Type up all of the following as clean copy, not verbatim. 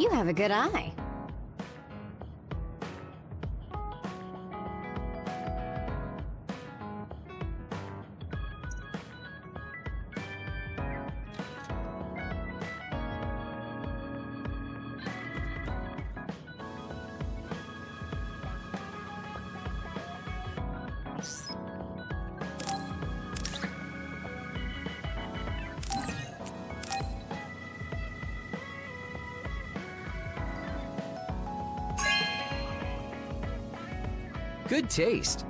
You have a good eye. Good taste.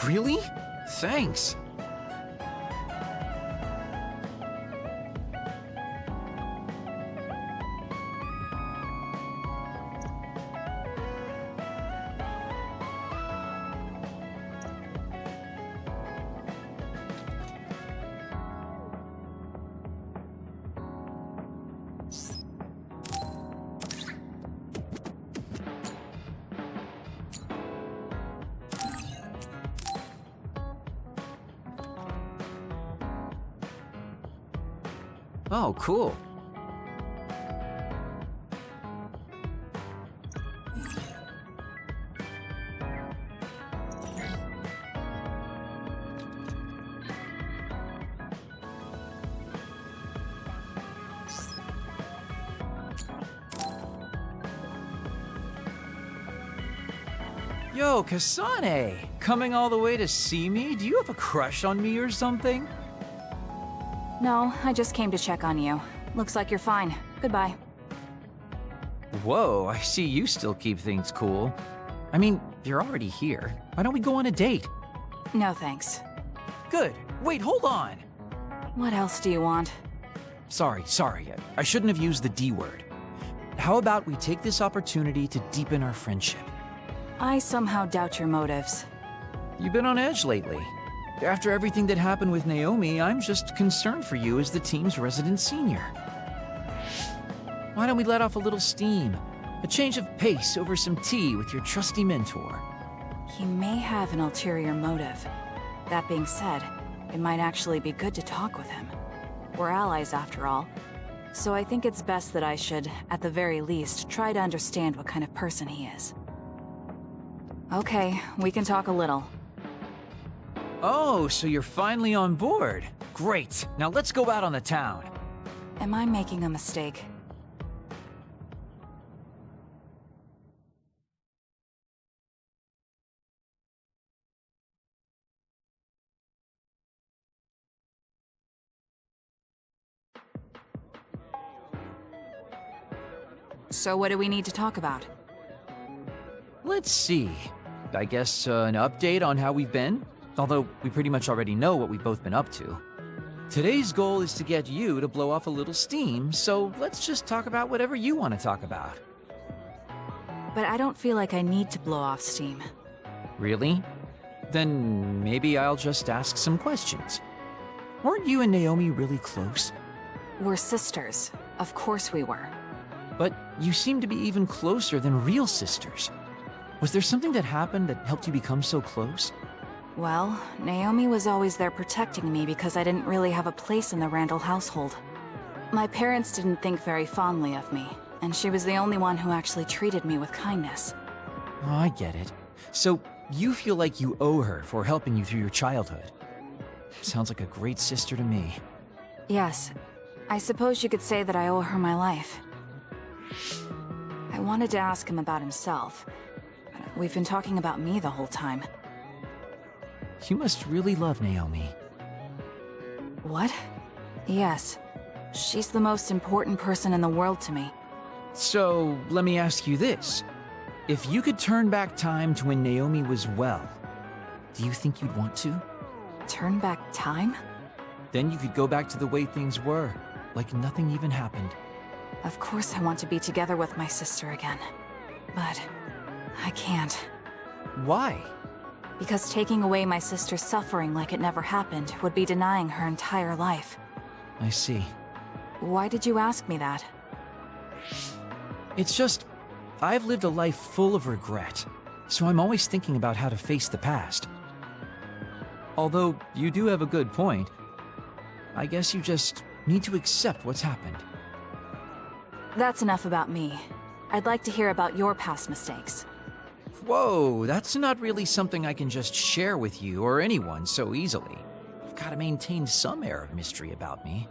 Really? Thanks. Oh, cool. Yo, Kasane! Coming all the way to see me? Do you have a crush on me or something? No, I just came to check on you. Looks like you're fine. Goodbye. Whoa, I see you still keep things cool. I mean, you're already here. Why don't we go on a date? No thanks. Good. Wait, hold on! What else do you want? Sorry. I shouldn't have used the D word. How about we take this opportunity to deepen our friendship? I somehow doubt your motives. You've been on edge lately. After everything that happened with Naomi, I'm just concerned for you as the team's resident senior. Why don't we let off a little steam? A change of pace over some tea with your trusty mentor. He may have an ulterior motive. That being said, it might actually be good to talk with him. We're allies after all. So I think it's best that I should, at the very least, try to understand what kind of person he is. Okay, we can talk a little. Oh, so you're finally on board. Great. Now let's go out on the town. Am I making a mistake? So what do we need to talk about? Let's see. I guess an update on how we've been? Although we pretty much already know what we've both been up to. Today's goal is to get you to blow off a little steam, so let's just talk about whatever you want to talk about. But I don't feel like I need to blow off steam. Really? Then maybe I'll just ask some questions. Weren't you and Naomi really close? We're sisters. Of course we were. But you seem to be even closer than real sisters. Was there something that happened that helped you become so close? Well, Naomi was always there protecting me because I didn't really have a place in the Randall household. My parents didn't think very fondly of me, and she was the only one who actually treated me with kindness. Oh, I get it. So, you feel like you owe her for helping you through your childhood. Sounds like a great sister to me. Yes, I suppose you could say that I owe her my life. I wanted to ask him about himself. We've been talking about me the whole time. You must really love Naomi. What? Yes. She's the most important person in the world to me. So, let me ask you this. If you could turn back time to when Naomi was well, do you think you'd want to? Turn back time? Then you could go back to the way things were, like nothing even happened. Of course I want to be together with my sister again. But I can't. Why? Because taking away my sister's suffering like it never happened would be denying her entire life. I see. Why did you ask me that? It's just, I've lived a life full of regret, so I'm always thinking about how to face the past. Although, you do have a good point. I guess you just need to accept what's happened. That's enough about me. I'd like to hear about your past mistakes. Whoa, that's not really something I can just share with you or anyone so easily. I've got to maintain some air of mystery about me.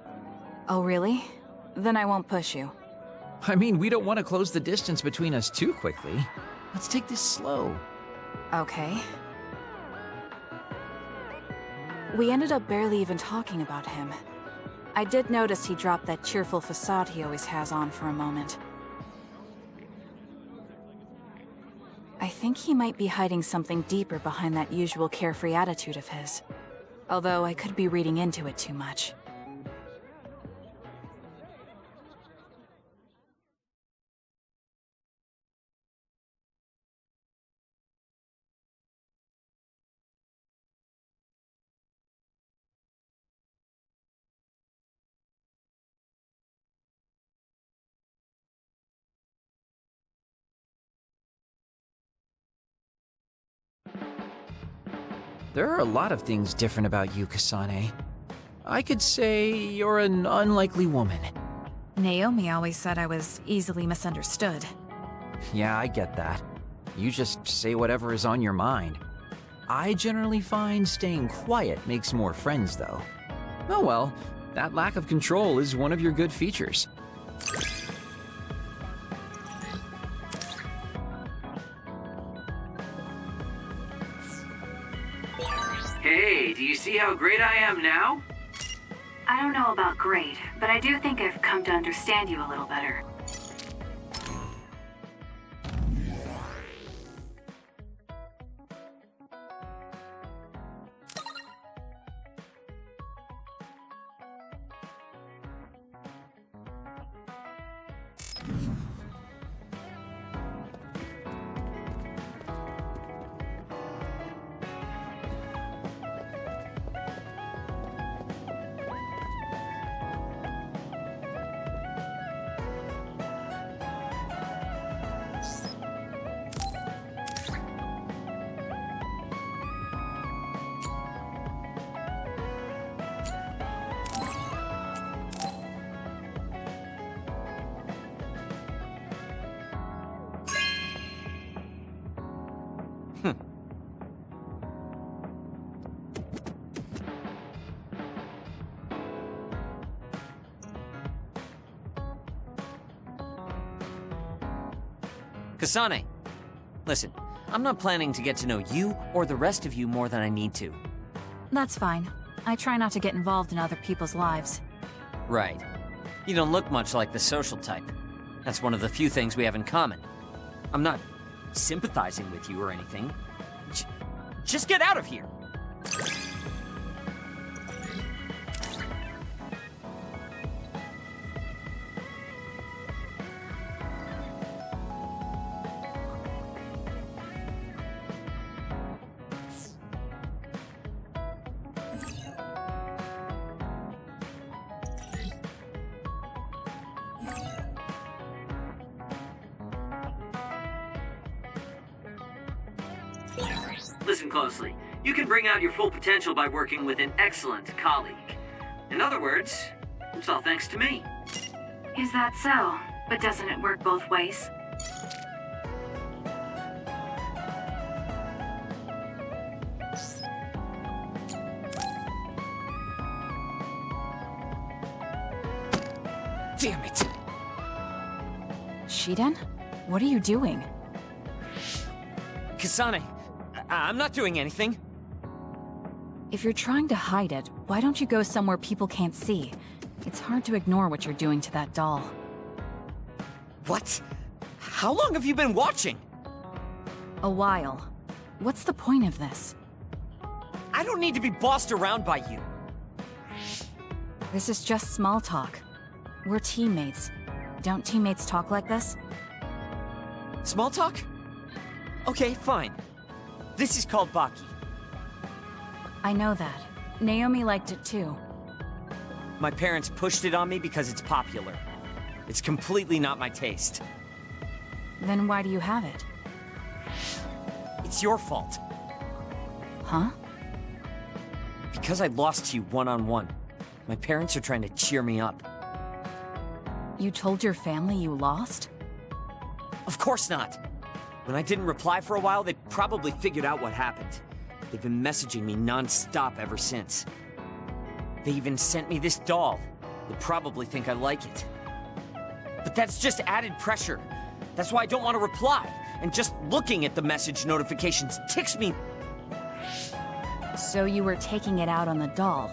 Oh, really? Then I won't push you. I mean, we don't want to close the distance between us too quickly. Let's take this slow. Okay. We ended up barely even talking about him. I did notice he dropped that cheerful facade he always has on for a moment. I think he might be hiding something deeper behind that usual carefree attitude of his. Although I could be reading into it too much. There are a lot of things different about you, Kasane. I could say you're an unlikely woman. Naomi always said I was easily misunderstood. Yeah, I get that. You just say whatever is on your mind. I generally find staying quiet makes more friends, though. Oh well, that lack of control is one of your good features. Hey, do you see how great I am now? I don't know about great, but I do think I've come to understand you a little better. Kasane, listen, I'm not planning to get to know you or the rest of you more than I need to. That's fine. I try not to get involved in other people's lives. Right. You don't look much like the social type. That's one of the few things we have in common. I'm not sympathizing with you or anything. Just get out of here! Listen closely. You can bring out your full potential by working with an excellent colleague. In other words, it's all thanks to me. Is that so? But doesn't it work both ways? Damn it! Shiden? What are you doing? Kasane, I'm not doing anything. If you're trying to hide it, why don't you go somewhere people can't see? It's hard to ignore what you're doing to that doll. What? How long have you been watching? A while. What's the point of this? I don't need to be bossed around by you. This is just small talk. We're teammates. Don't teammates talk like this? Small talk? Okay, fine. This is called Baki. I know that. Naomi liked it too. My parents pushed it on me because it's popular. It's completely not my taste. Then why do you have it? It's your fault. Huh? Because I lost to you one-on-one. My parents are trying to cheer me up. You told your family you lost? Of course not. When I didn't reply for a while, they probably figured out what happened. They've been messaging me non-stop ever since. They even sent me this doll. They probably think I like it. But that's just added pressure. That's why I don't want to reply. And just looking at the message notifications ticks me. So you were taking it out on the doll?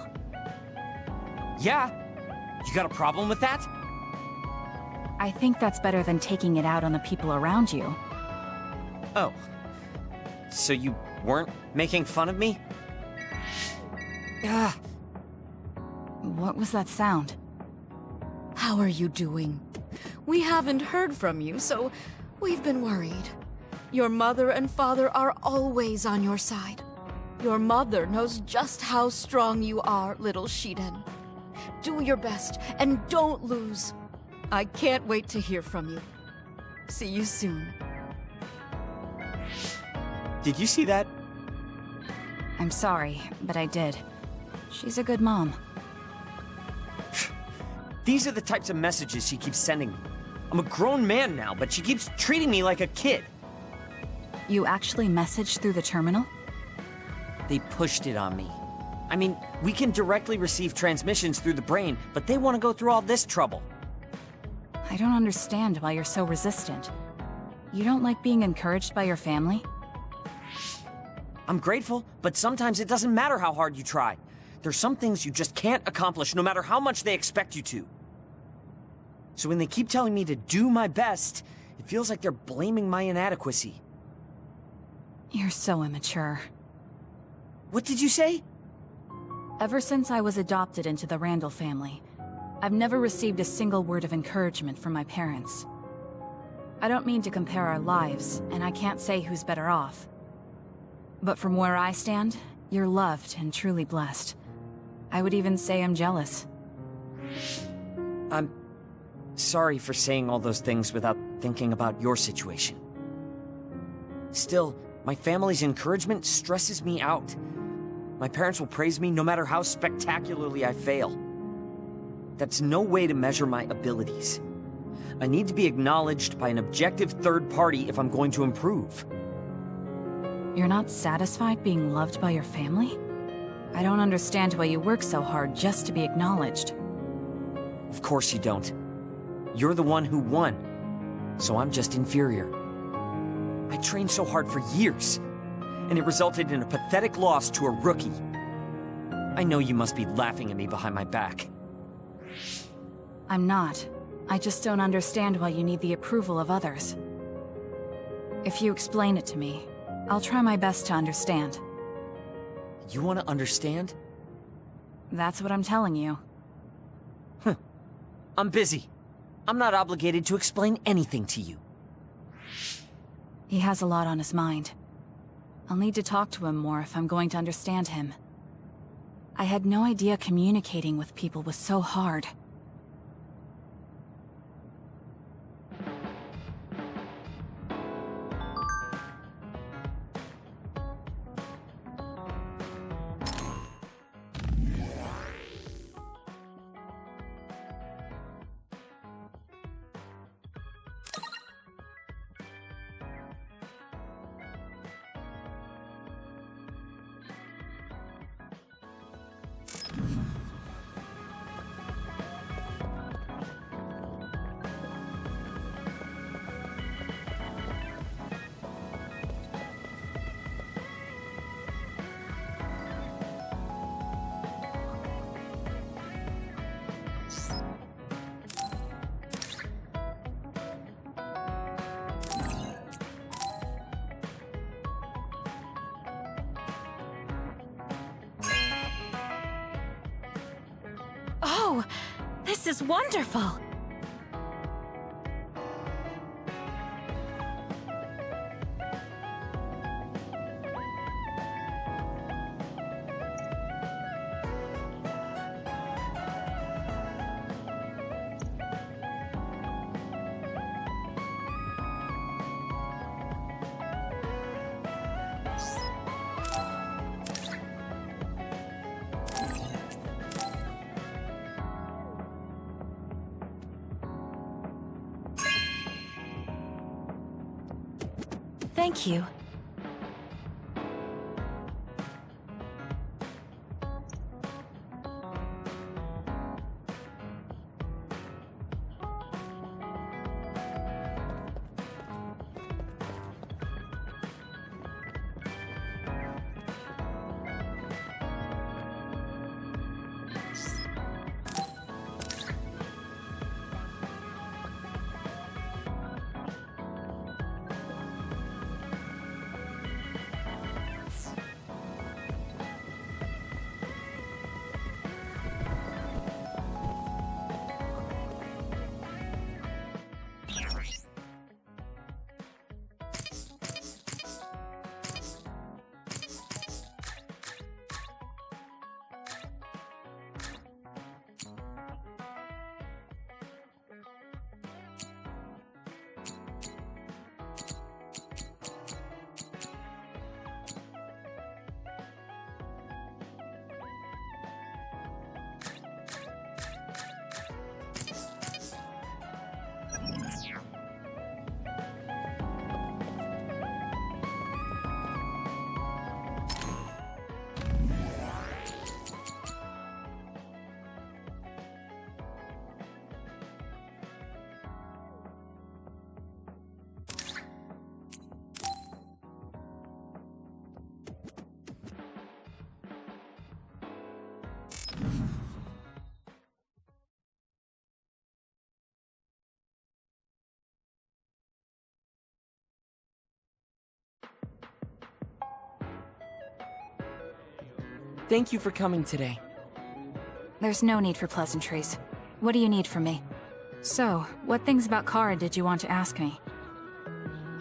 Yeah? You got a problem with that? I think that's better than taking it out on the people around you. Oh. So you weren't making fun of me? Ah. What was that sound? How are you doing? We haven't heard from you, so we've been worried. Your mother and father are always on your side. Your mother knows just how strong you are, little Shiden. Do your best, and don't lose. I can't wait to hear from you. See you soon. Did you see that? I'm sorry, but I did. She's a good mom. These are the types of messages she keeps sending me. I'm a grown man now, but she keeps treating me like a kid. You actually messaged through the terminal? They pushed it on me. I mean, we can directly receive transmissions through the brain, but they want to go through all this trouble. I don't understand why you're so resistant. You don't like being encouraged by your family? I'm grateful, but sometimes it doesn't matter how hard you try. There's some things you just can't accomplish no matter how much they expect you to. So when they keep telling me to do my best, it feels like they're blaming my inadequacy. You're so immature. What did you say? Ever since I was adopted into the Randall family, I've never received a single word of encouragement from my parents. I don't mean to compare our lives, and I can't say who's better off. But from where I stand, you're loved and truly blessed. I would even say I'm jealous. I'm sorry for saying all those things without thinking about your situation. Still, my family's encouragement stresses me out. My parents will praise me no matter how spectacularly I fail. That's no way to measure my abilities. I need to be acknowledged by an objective third party if I'm going to improve. You're not satisfied being loved by your family? I don't understand why you work so hard just to be acknowledged. Of course you don't. You're the one who won, so I'm just inferior. I trained so hard for years, and it resulted in a pathetic loss to a rookie. I know you must be laughing at me behind my back. I'm not. I just don't understand why you need the approval of others. If you explain it to me, I'll try my best to understand. You want to understand? That's what I'm telling you. I'm busy. I'm not obligated to explain anything to you. He has a lot on his mind. I'll need to talk to him more if I'm going to understand him. I had no idea communicating with people was so hard. Oh, this is wonderful! Thank you. Thank you for coming today. There's no need for pleasantries. What do you need from me? So, what things about Kara did you want to ask me?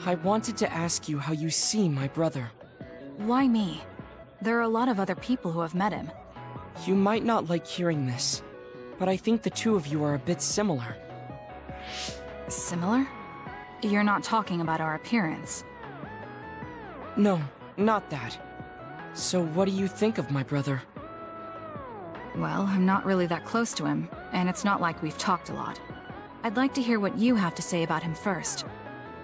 I wanted to ask you how you see my brother. Why me? There are a lot of other people who have met him. You might not like hearing this, but I think the two of you are a bit similar. Similar? You're not talking about our appearance. No, not that. So what do you think of my brother? Well, I'm not really that close to him, and it's not like we've talked a lot. I'd like to hear what you have to say about him first.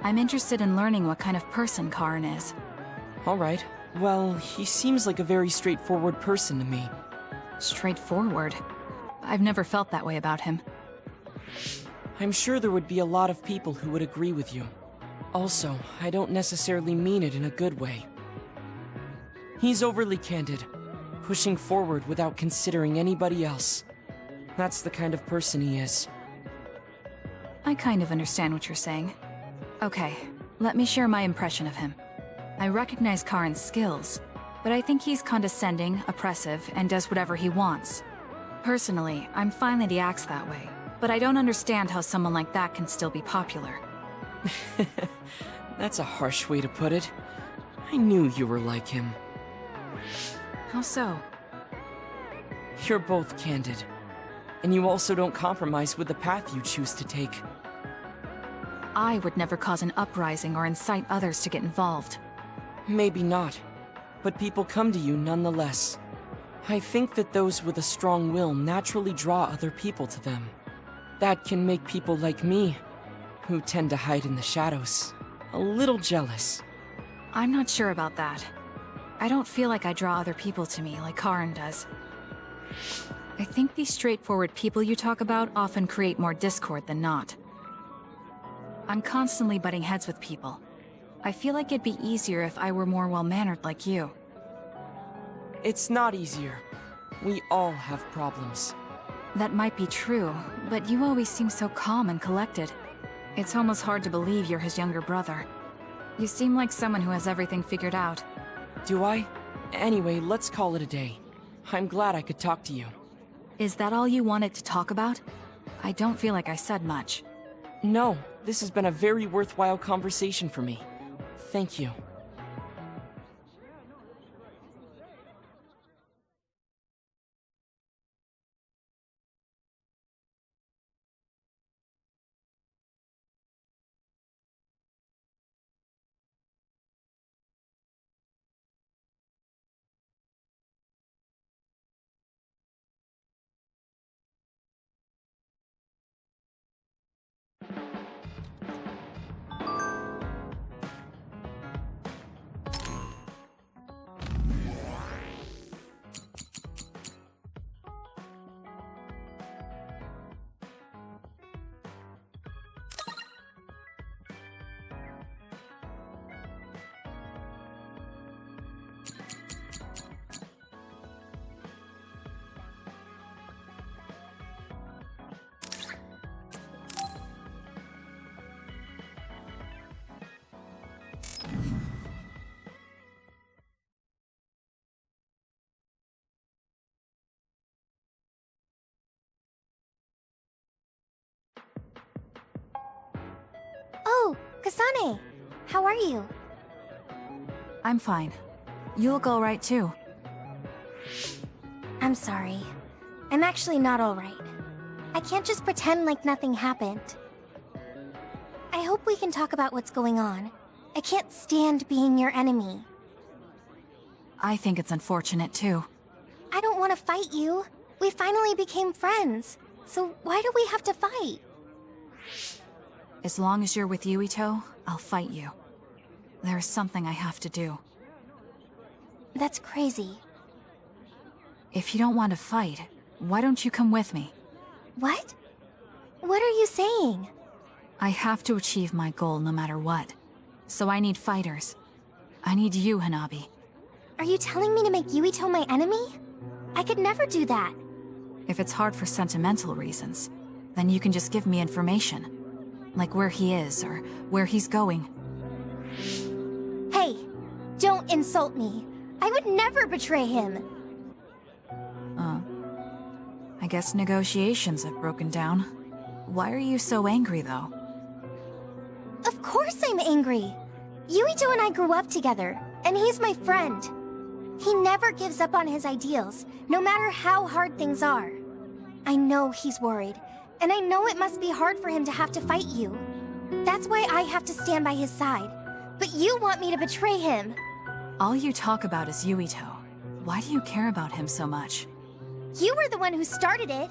I'm interested in learning what kind of person Karin is. Alright. Well, he seems like a very straightforward person to me. Straightforward? I've never felt that way about him. I'm sure there would be a lot of people who would agree with you. Also, I don't necessarily mean it in a good way. He's overly candid, pushing forward without considering anybody else. That's the kind of person he is. I kind of understand what you're saying. Okay, let me share my impression of him. I recognize Karin's skills, but I think he's condescending, oppressive, and does whatever he wants. Personally, I'm fine that he acts that way, but I don't understand how someone like that can still be popular. That's a harsh way to put it. I knew you were like him. How so? You're both candid. And you also don't compromise with the path you choose to take. I would never cause an uprising or incite others to get involved. Maybe not, but people come to you nonetheless. I think that those with a strong will naturally draw other people to them. That can make people like me, who tend to hide in the shadows, a little jealous. I'm not sure about that. I don't feel like I draw other people to me like Karin does. I think these straightforward people you talk about often create more discord than not. I'm constantly butting heads with people. I feel like it'd be easier if I were more well-mannered like you. It's not easier. We all have problems. That might be true, but you always seem so calm and collected. It's almost hard to believe you're his younger brother. You seem like someone who has everything figured out. Do I? Anyway, let's call it a day. I'm glad I could talk to you. Is that all you wanted to talk about? I don't feel like I said much. No, this has been a very worthwhile conversation for me. Thank you. Kasane. How are you? I'm fine. You look alright too. I'm sorry. I'm actually not alright. I can't just pretend like nothing happened. I hope we can talk about what's going on. I can't stand being your enemy. I think it's unfortunate too. I don't want to fight you. We finally became friends. So why do we have to fight? As long as you're with Yuito, I'll fight you. There's something I have to do. That's crazy. If you don't want to fight, why don't you come with me? What? What are you saying? I have to achieve my goal no matter what. So I need fighters. I need you, Hanabi. Are you telling me to make Yuito my enemy? I could never do that. If it's hard for sentimental reasons, then you can just give me information. Like where he is, or where he's going. Hey, don't insult me. I would never betray him. I guess negotiations have broken down. Why are you so angry, though? Of course I'm angry. Yuito and I grew up together, and he's my friend. He never gives up on his ideals, no matter how hard things are. I know he's worried, and I know it must be hard for him to have to fight you. That's why I have to stand by his side. But you want me to betray him. All you talk about is Yuito. Why do you care about him so much? You were the one who started it.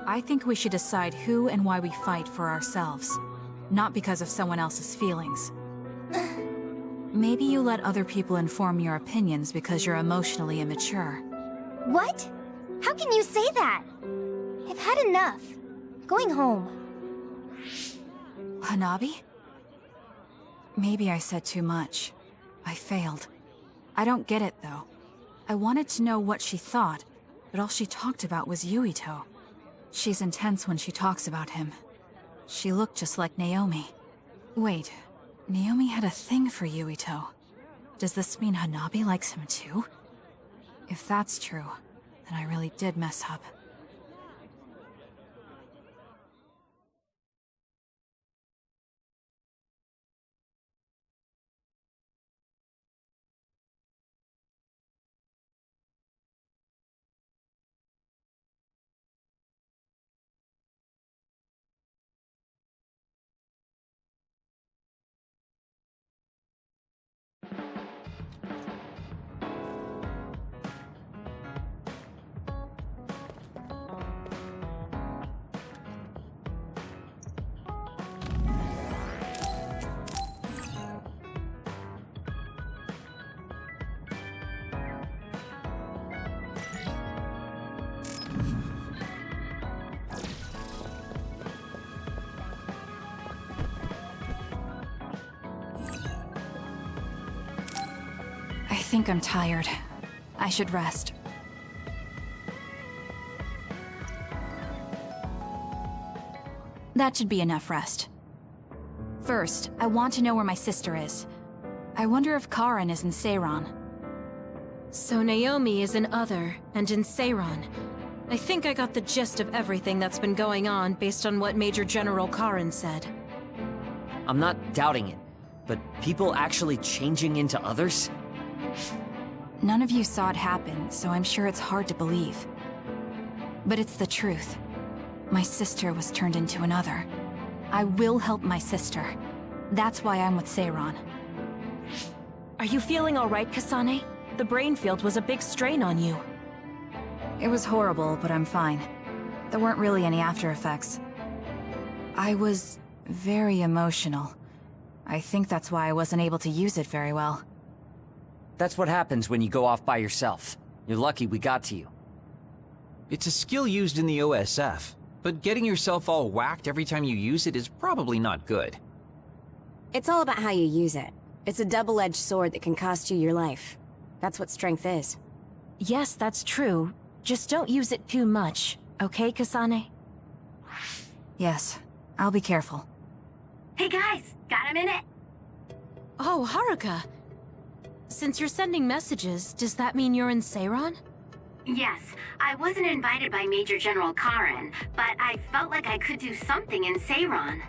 I think we should decide who and why we fight for ourselves, not because of someone else's feelings. Maybe you let other people inform your opinions because you're emotionally immature. What? How can you say that? I've had enough. Going home. Hanabi? Maybe I said too much. I failed. I don't get it, though. I wanted to know what she thought, but all she talked about was Yuito. She's intense when she talks about him. She looked just like Naomi. Wait, Naomi had a thing for Yuito. Does this mean Hanabi likes him too? If that's true, then I really did mess up. I think I'm tired. I should rest. That should be enough rest. First, I want to know where my sister is. I wonder if Karin is in Seiran. So Naomi is in Other, and in Seiran. I think I got the gist of everything that's been going on based on what Major General Karin said. I'm not doubting it, but people actually changing into others? None of you saw it happen, so I'm sure it's hard to believe. But it's the truth. My sister was turned into another. I will help my sister. That's why I'm with Seiran. Are you feeling alright, Kasane? The brain field was a big strain on you. It was horrible, but I'm fine. There weren't really any after effects. I was very emotional. I think that's why I wasn't able to use it very well. That's what happens when you go off by yourself. You're lucky we got to you. It's a skill used in the OSF, but getting yourself all whacked every time you use it is probably not good. It's all about how you use it. It's a double-edged sword that can cost you your life. That's what strength is. Yes, that's true. Just don't use it too much, okay, Kasane? Yes, I'll be careful. Hey guys, got a minute? Oh, Haruka. Since you're sending messages, does that mean you're in Seiran? Yes, I wasn't invited by Major General Karin, but I felt like I could do something in Seiran.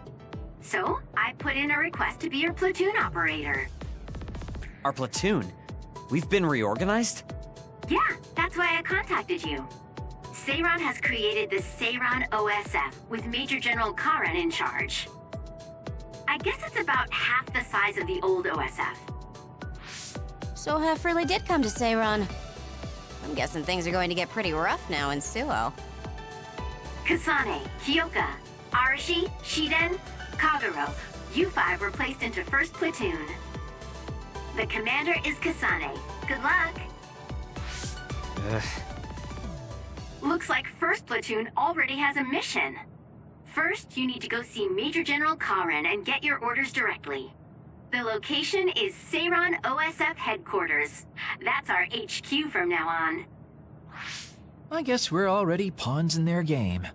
So, I put in a request to be your platoon operator. Our platoon? We've been reorganized? Yeah, that's why I contacted you. Seiran has created the Seiran OSF with Major General Karen in charge. I guess it's about half the size of the old OSF. So Hef did come to Seiran. I'm guessing things are going to get pretty rough now in Suo. Kasane, Kyoka, Arashi, Shiden, Kagero, you five were placed into 1st Platoon. The commander is Kasane. Good luck! Looks like 1st Platoon already has a mission. First, you need to go see Major General Karen and get your orders directly. The location is Seiran OSF headquarters. That's our HQ from now on. I guess we're already pawns in their game.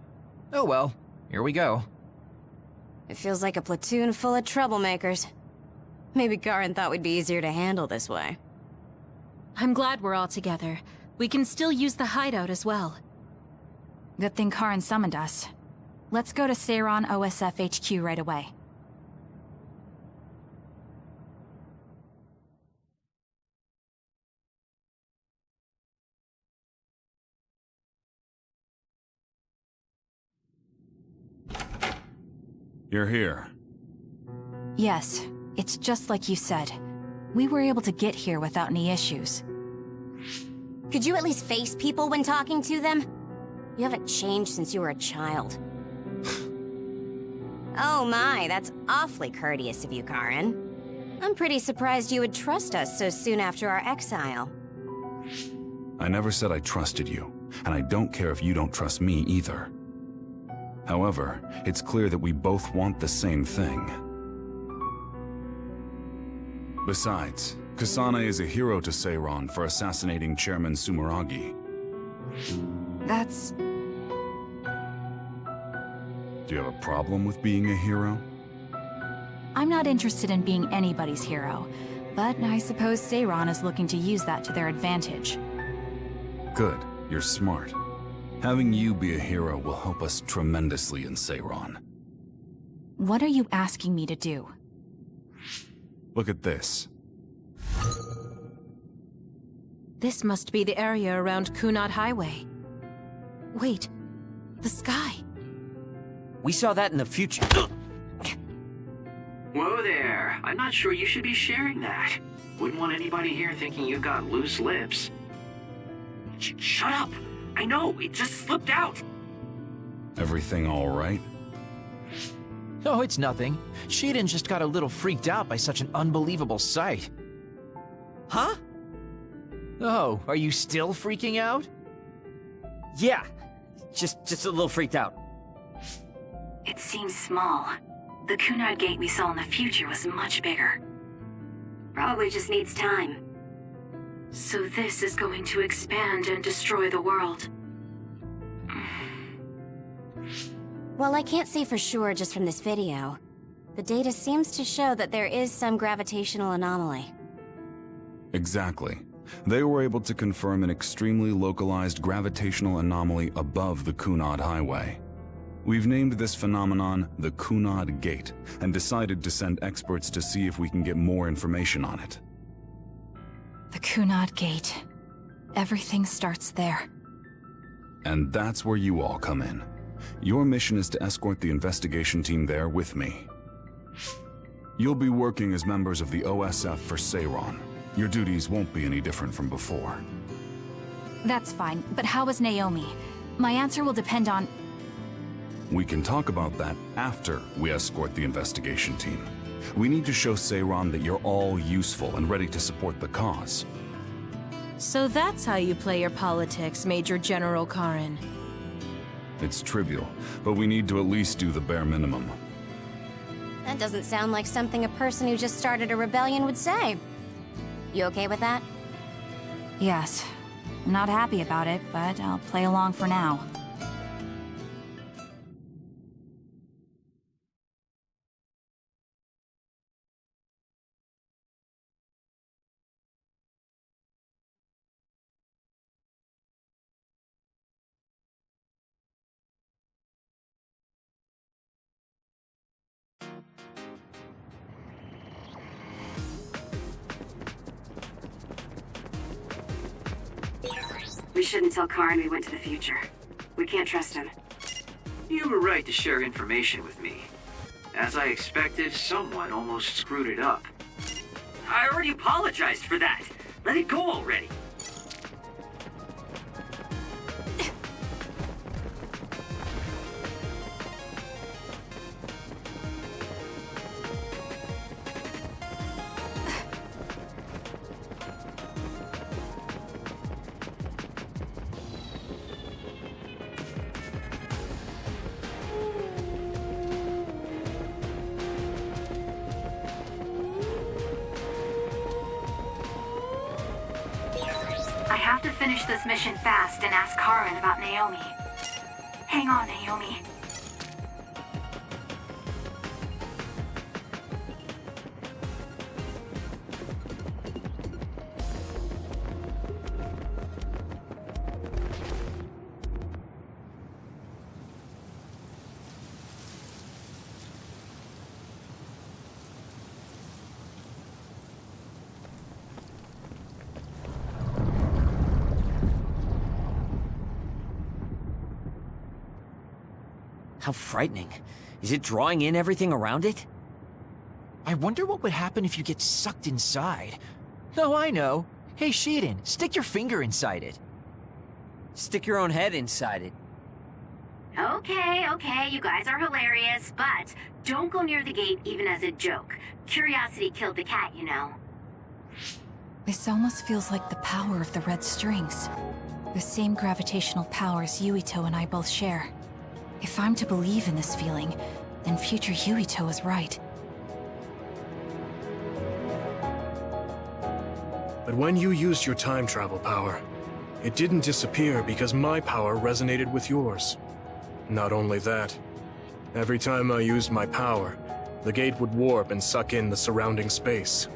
Oh well, here we go. It feels like a platoon full of troublemakers. Maybe Karen thought we'd be easier to handle this way. I'm glad we're all together. We can still use the hideout as well. Good thing Karen summoned us. Let's go to Seiran OSF HQ right away. You're here. Yes, it's just like you said. We were able to get here without any issues. Could you at least face people when talking to them? You haven't changed since you were a child. Oh my, that's awfully courteous of you, Karen. I'm pretty surprised you would trust us so soon after our exile. I never said I trusted you, and I don't care if you don't trust me either. However, it's clear that we both want the same thing. Besides, Kasane is a hero to Seiran for assassinating Chairman Sumeragi. That's... Do you have a problem with being a hero? I'm not interested in being anybody's hero, but I suppose Seiran is looking to use that to their advantage. Good, you're smart. Having you be a hero will help us tremendously in Seiran. What are you asking me to do? Look at this. This must be the area around Kunad Highway. Wait, the sky. We saw that in the future. Whoa there. I'm not sure you should be sharing that. Wouldn't want anybody here thinking you got loose lips. Shut up! I know, it just slipped out! Everything all right? Oh, it's nothing. Shiden just got a little freaked out by such an unbelievable sight. Huh? Oh, are you still freaking out? Yeah. Just a little freaked out. It seems small. The Kunad gate we saw in the future was much bigger. Probably just needs time. So this is going to expand and destroy the world. Well, I can't say for sure just from this video. The data seems to show that there is some gravitational anomaly. Exactly. They were able to confirm an extremely localized gravitational anomaly above the Kunad Highway. We've named this phenomenon the Kunad Gate, and decided to send experts to see if we can get more information on it. The Kunad Gate. Everything starts there. And that's where you all come in. Your mission is to escort the investigation team there with me. You'll be working as members of the OSF for Seiran. Your duties won't be any different from before. That's fine, but how is Naomi? My answer will depend on... We can talk about that after we escort the investigation team. We need to show Seiran that you're all useful and ready to support the cause. So that's how you play your politics, Major General Karen. It's trivial, but we need to at least do the bare minimum. That doesn't sound like something a person who just started a rebellion would say. You okay with that? Yes. I'm not happy about it, but I'll play along for now. We shouldn't tell Karen we went to the future. We can't trust him. You were right to share information with me. As I expected, someone almost screwed it up. I already apologized for that. Let it go already. I have to finish this mission fast and ask Karen about Naomi. Hang on, Naomi. How frightening. Is it drawing in everything around it? I wonder what would happen if you get sucked inside. Oh, I know. Hey, Shiden, stick your finger inside it. Stick your own head inside it. Okay, you guys are hilarious, but don't go near the gate even as a joke. Curiosity killed the cat, you know. This almost feels like the power of the red strings. The same gravitational powers Yuito and I both share. If I'm to believe in this feeling, then future Yuito is right. But when you used your time travel power, it didn't disappear because my power resonated with yours. Not only that, every time I used my power, the gate would warp and suck in the surrounding space.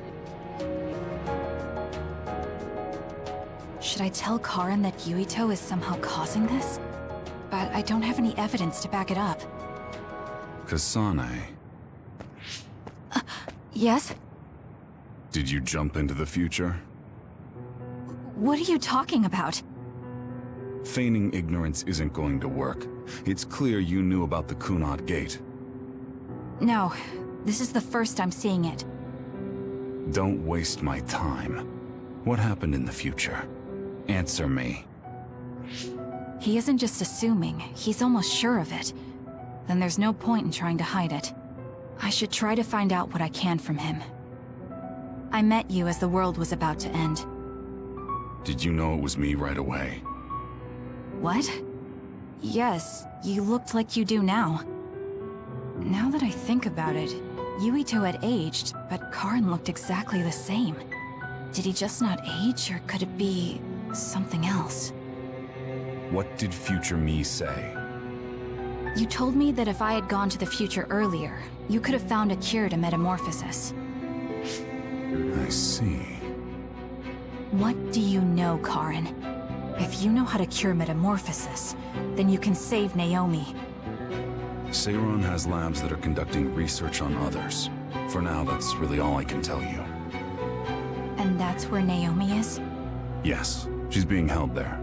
Should I tell Karen that Yuito is somehow causing this? But I don't have any evidence to back it up. Kasane, Yes? did you jump into the future? What are you talking about? Feigning ignorance isn't going to work. It's clear you knew about the Kunad Gate. No, this is the first I'm seeing it. Don't waste my time. What happened in the future? Answer me. He isn't just assuming, he's almost sure of it. Then there's no point in trying to hide it. I should try to find out what I can from him. I met you as the world was about to end. Did you know it was me right away? What? Yes, you looked like you do now. Now that I think about it, Yuito had aged, but Karen looked exactly the same. Did he just not age, or could it be something else? What did future me say? You told me that if I had gone to the future earlier, you could have found a cure to metamorphosis. I see. What do you know, Karen? If you know how to cure metamorphosis, then you can save Naomi. Seiron has labs that are conducting research on others. For now, that's really all I can tell you. And that's where Naomi is? Yes, she's being held there.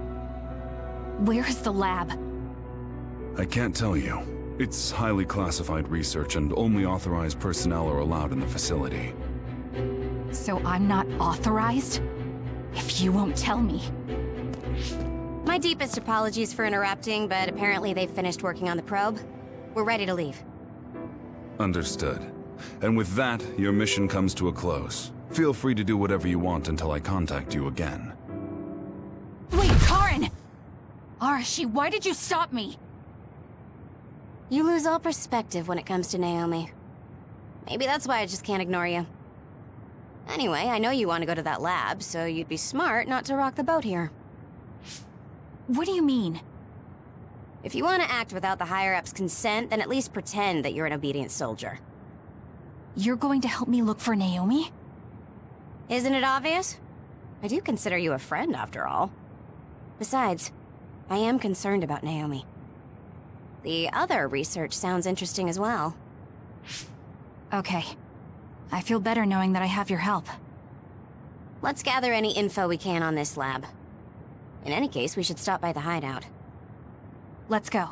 Where is the lab? I can't tell you. It's highly classified research and only authorized personnel are allowed in the facility. So I'm not authorized? If you won't tell me. My deepest apologies for interrupting, but apparently they've finished working on the probe. We're ready to leave. Understood. And with that, your mission comes to a close. Feel free to do whatever you want until I contact you again. Wait, Karen! Arashi, why did you stop me? You lose all perspective when it comes to Naomi. Maybe that's why I just can't ignore you. Anyway, I know you want to go to that lab, so you'd be smart not to rock the boat here. What do you mean? If you want to act without the higher-ups' consent, then at least pretend that you're an obedient soldier. You're going to help me look for Naomi? Isn't it obvious? I do consider you a friend, after all. Besides, I am concerned about Naomi. The other research sounds interesting as well. Okay. I feel better knowing that I have your help. Let's gather any info we can on this lab. In any case, we should stop by the hideout. Let's go.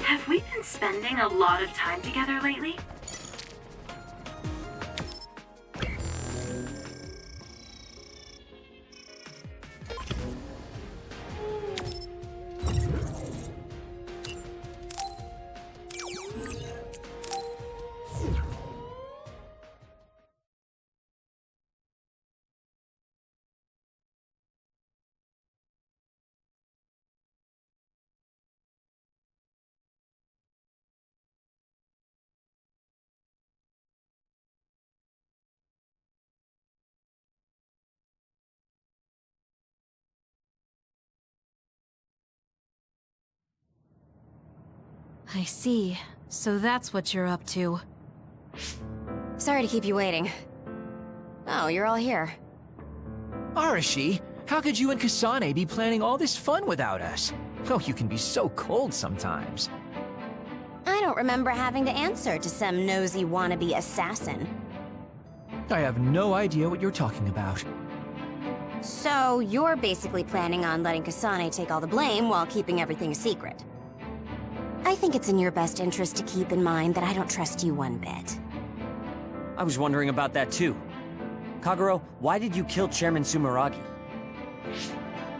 Have we been spending a lot of time together lately? I see. So that's what you're up to. Sorry to keep you waiting. Oh, you're all here. Arashi, how could you and Kasane be planning all this fun without us? Oh, you can be so cold sometimes. I don't remember having to answer to some nosy wannabe assassin. I have no idea what you're talking about. So, you're basically planning on letting Kasane take all the blame while keeping everything a secret. I think it's in your best interest to keep in mind that I don't trust you one bit. I was wondering about that too. Kagero, why did you kill Chairman Sumeragi?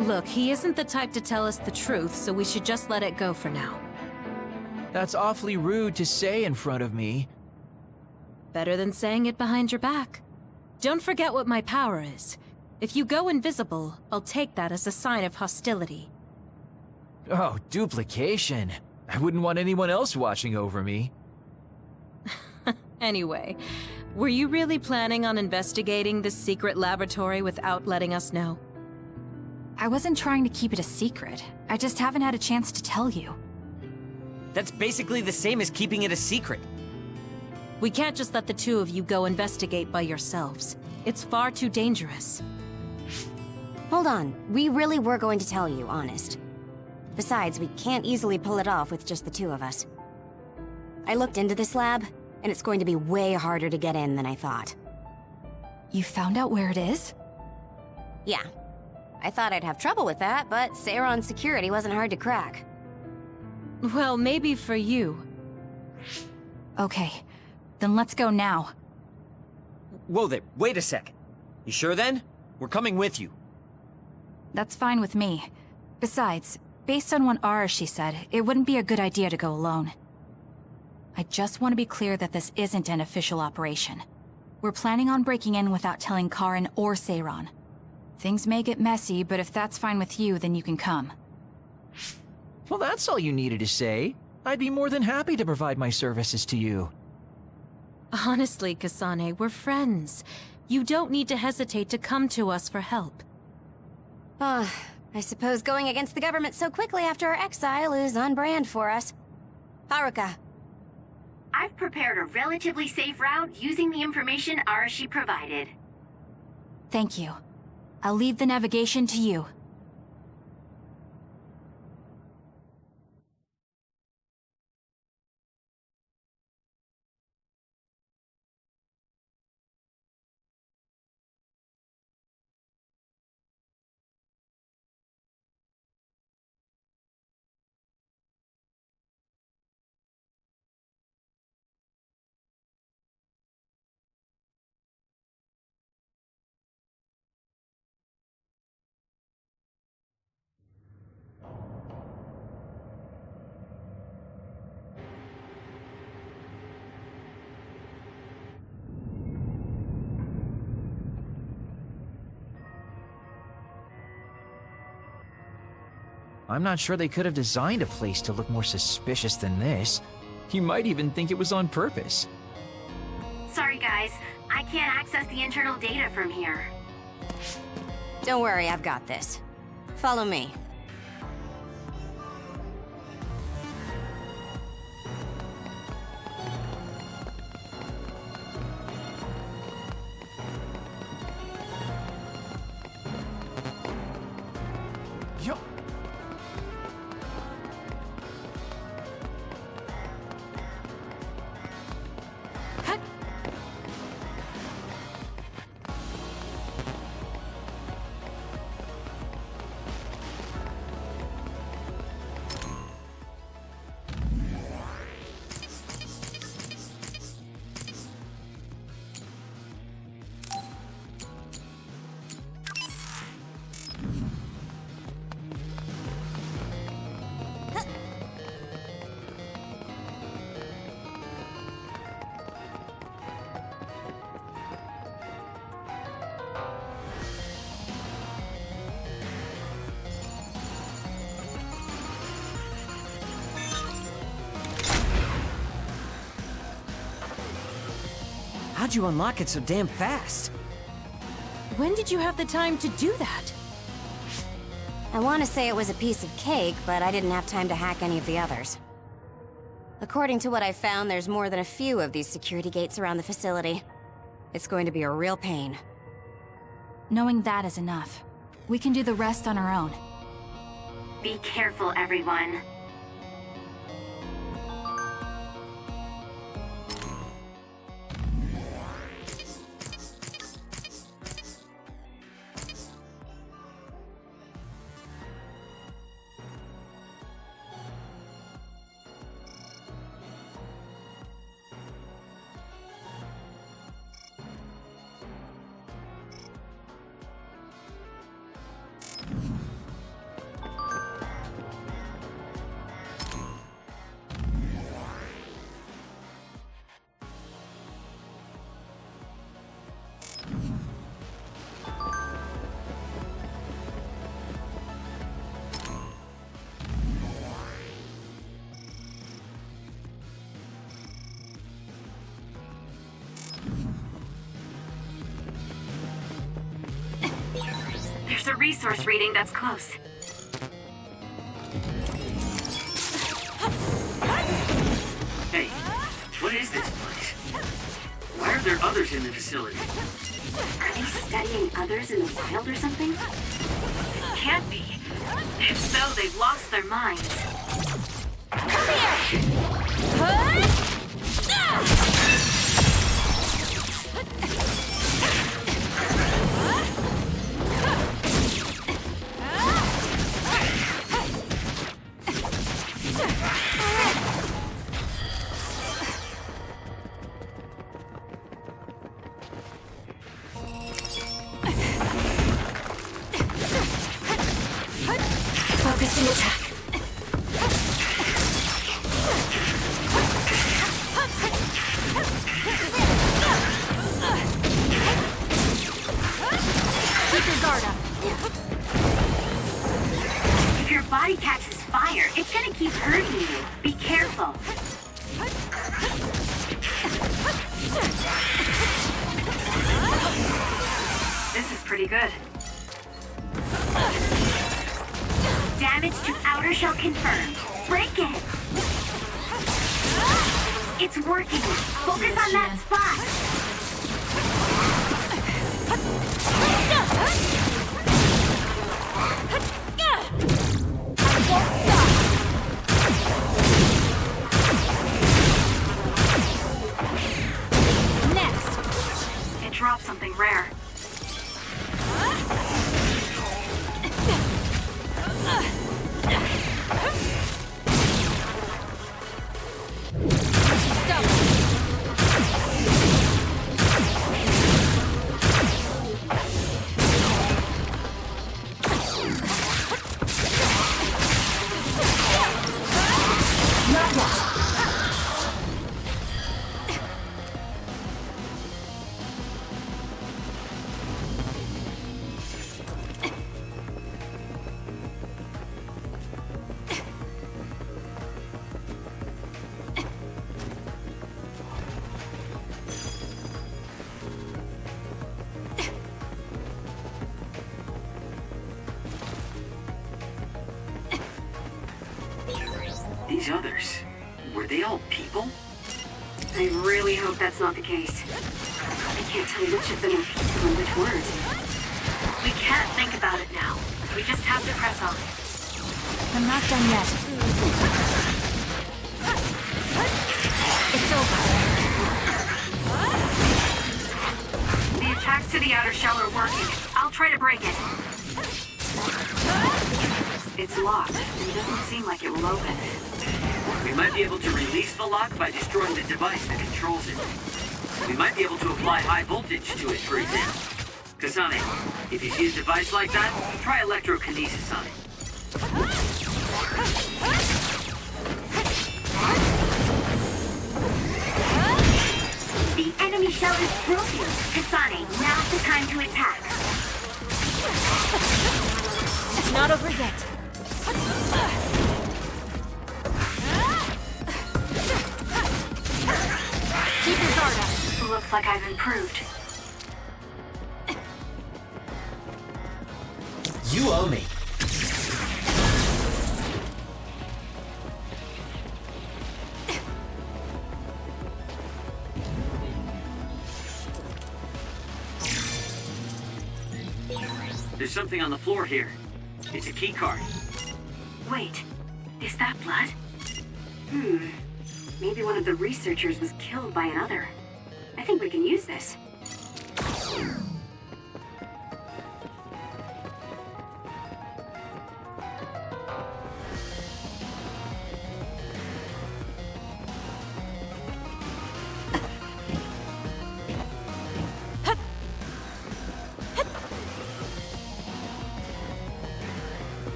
Look, he isn't the type to tell us the truth, so we should just let it go for now. That's awfully rude to say in front of me. Better than saying it behind your back. Don't forget what my power is. If you go invisible, I'll take that as a sign of hostility. Oh, duplication. I wouldn't want anyone else watching over me. Anyway, were you really planning on investigating this secret laboratory without letting us know? I wasn't trying to keep it a secret. I just haven't had a chance to tell you. That's basically the same as keeping it a secret. We can't just let the two of you go investigate by yourselves. It's far too dangerous. Hold on, we really were going to tell you, honest. Besides, we can't easily pull it off with just the two of us. I looked into this lab, and it's going to be way harder to get in than I thought. You found out where it is? Yeah. I thought I'd have trouble with that, but Seiron's security wasn't hard to crack. Well, maybe for you. Okay, then let's go now. Whoa there, wait a sec. You sure then? We're coming with you. That's fine with me. Besides, based on what Arashi said, it wouldn't be a good idea to go alone. I just want to be clear that this isn't an official operation. We're planning on breaking in without telling Karen or Seiron. Things may get messy, but if that's fine with you, then you can come. Well, that's all you needed to say. I'd be more than happy to provide my services to you. Honestly, Kasane, we're friends. You don't need to hesitate to come to us for help. Ah, I suppose going against the government so quickly after our exile is on brand for us. Haruka. I've prepared a relatively safe route using the information Arashi provided. Thank you. I'll leave the navigation to you. I'm not sure they could have designed a place to look more suspicious than this. You might even think it was on purpose. Sorry guys, I I can't access the internal data from here. Don't worry, I've got this. Follow me. How'd you unlock it so damn fast? When did you have the time to do that? I want to say it was a piece of cake, but I didn't have time to hack any of the others. According to what I found, there's more than a few of these security gates around the facility. It's going to be a real pain. Knowing that is enough. We can do the rest on our own. Be careful, everyone. There's a resource reading that's close. Hey, what is this place? Why are there others in the facility? Are they studying others in the wild or something? Can't be. If so, they've lost their minds. Focusing attack. Keep your guard up. If your body catches fire, it's gonna keep hurting you. Be careful. This is pretty good. Damage to outer shell confirmed. Break it! It's working. Focus on that spot. Next. It dropped something rare. these others? Were they all people? I really hope that's not the case. I can't tell which of them are people and which weren't. We can't think about it now. We just have to press on. I'm not done yet. It's over. The attacks to the outer shell are working. I'll try to break it. It's locked, and it doesn't seem like it will open. We might be able to release the lock by destroying the device that controls it. We might be able to apply high voltage to it, for example. Kasane, if you see a device like that, try electrokinesis on it. The enemy shell is broken. Kasane, now's the time to attack. It's not over yet. Keep your guard up. Looks like I've improved. You owe me. There's something on the floor here. It's a key card. Wait, is that blood? Maybe one of the researchers was killed by another. I think we can use this.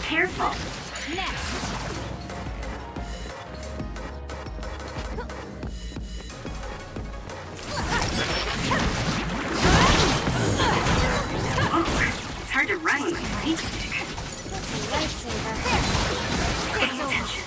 Careful. Oh, it's hard to run with my feet stick. Pay attention.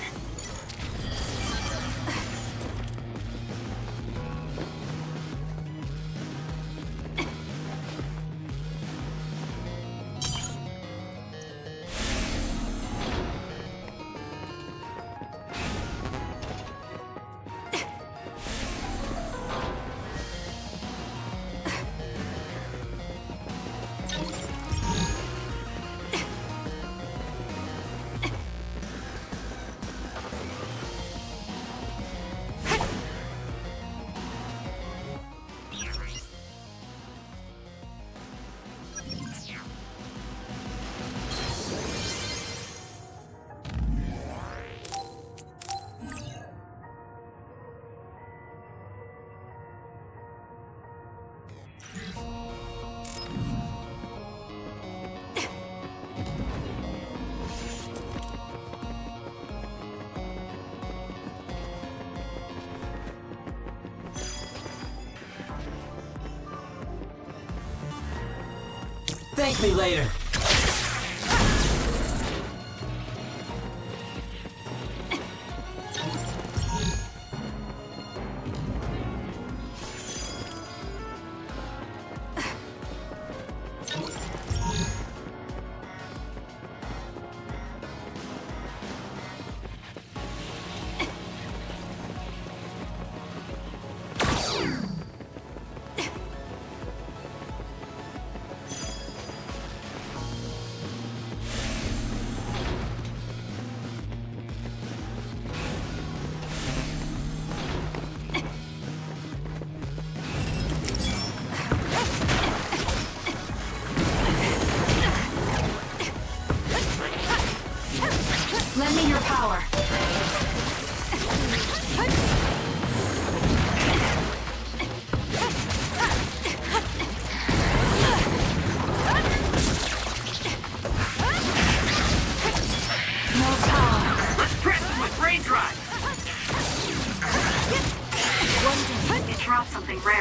Thank me later.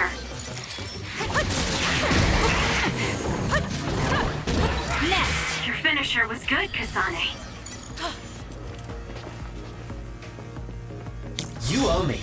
over. Next! Your finisher was good, Kasane. You owe me.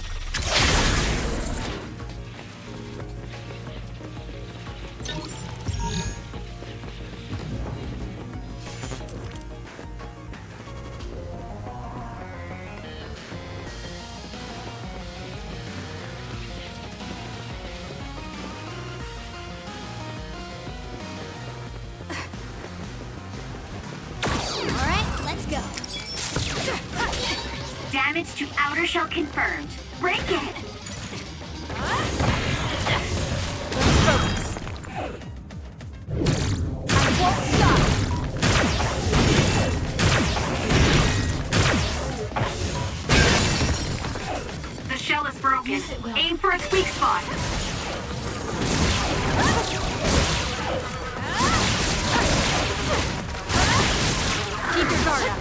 Alright, let's go. Damage to outer shell confirmed. Break it! I won't stop. The shell is broken. Aim for its weak spot. Keep your guard up.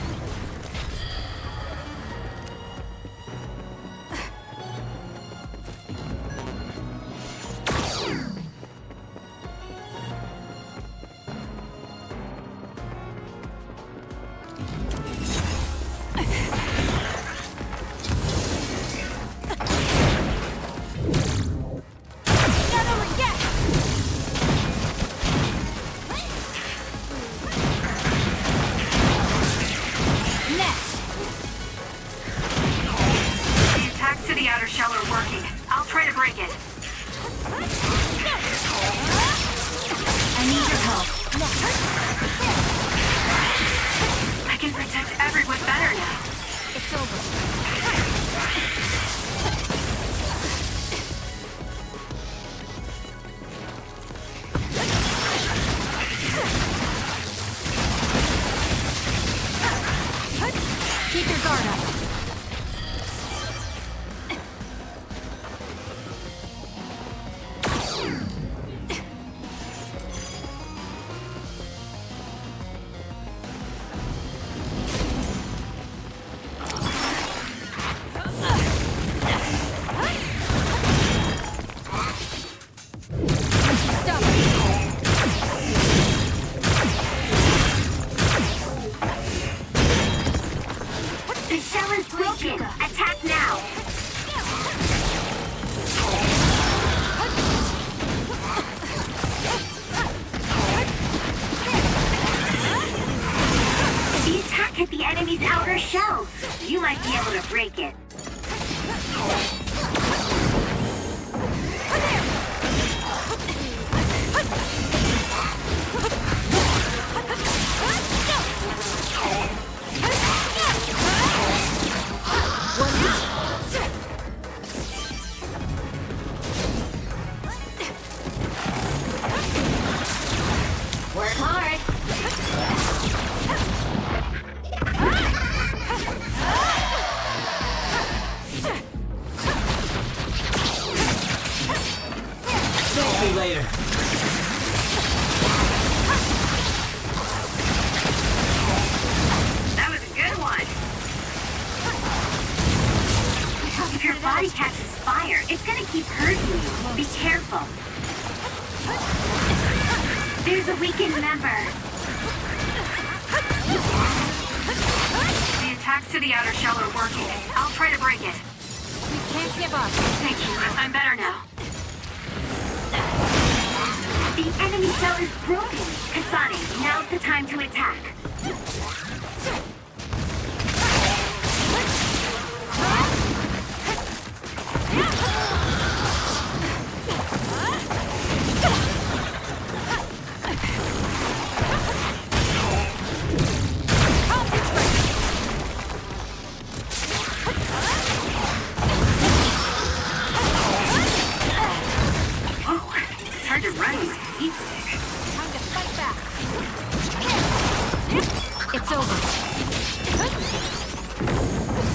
Not over yet. Next. The attacks to the outer shell are working. I'll try to break it. I need your help. I can protect everyone better now. It's over. Keep your guard up. Stop it. The shell is broken. Attack now. The attack hit the enemy's outer shell. You might be able to break it. Work hard. Thank you later. That was a good one. If your body catches fire, it's gonna keep hurting you. Be careful. There's a weakened member. The attacks to the outer shell are working. I'll try to break it. We can't give up. Thank you. I'm better now. The enemy shell is broken. Kasane, now's the time to attack. Oh, it's hard to run with a heat stick. Time to fight back. It's over.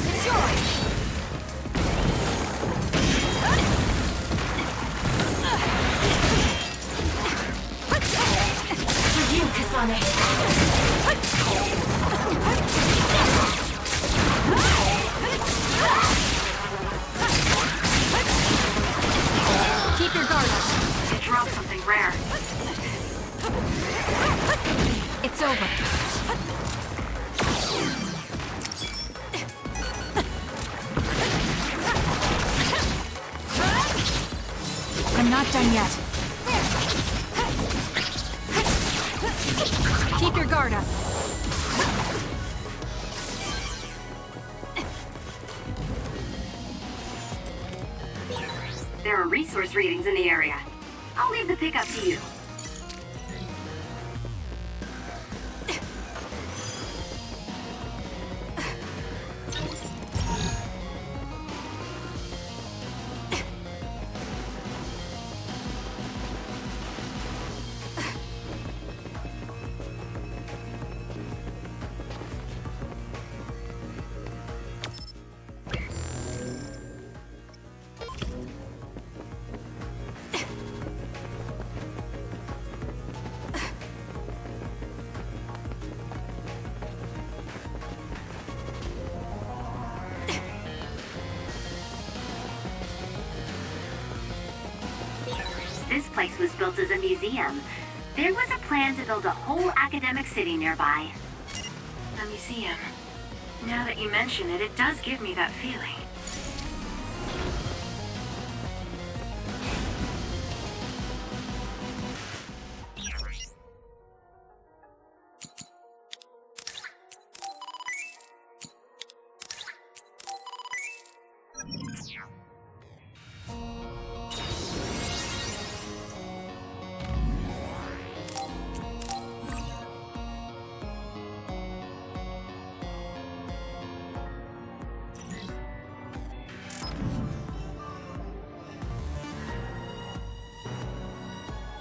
It's yours. For you, Kasane. Keep your guard drop something rare. It's over. I'm not done yet. Keep your guard up. There are resource readings in the area. I'll leave the pickup to you. This place was built as a museum. There was a plan to build a whole academic city nearby. A museum. Now that you mention it, it does give me that feeling.